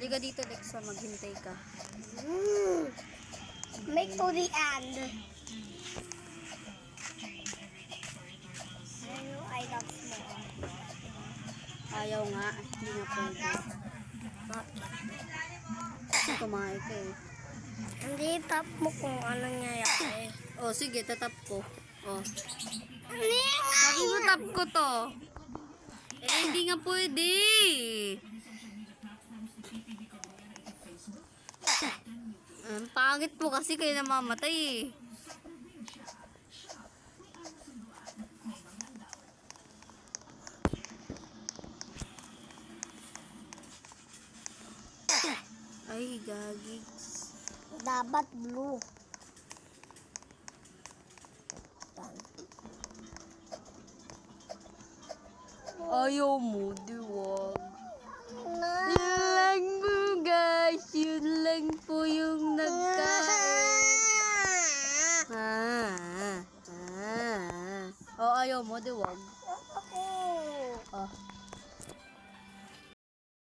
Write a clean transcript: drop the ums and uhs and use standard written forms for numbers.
Halika dito, Lexa. Maghintay ka. Make to the end. I love small. Ayaw nga. Hindi nga pwede. Kumain ka eh. Hindi tap mo kung ano nangyayari. Oh, sige. Tatap ko. Oh. Hindi nga! Sabi mo tap ko to. Eh, hindi nga pwede. Ang pangit po kasi kayo namamatay eh. Ay, gagigs. Dapat blue. Ayaw mo, diwag. Na. Yun lang po guys. Yun lang po yung nagkain. Oh, ayaw mo, diwag. Ako. Oh.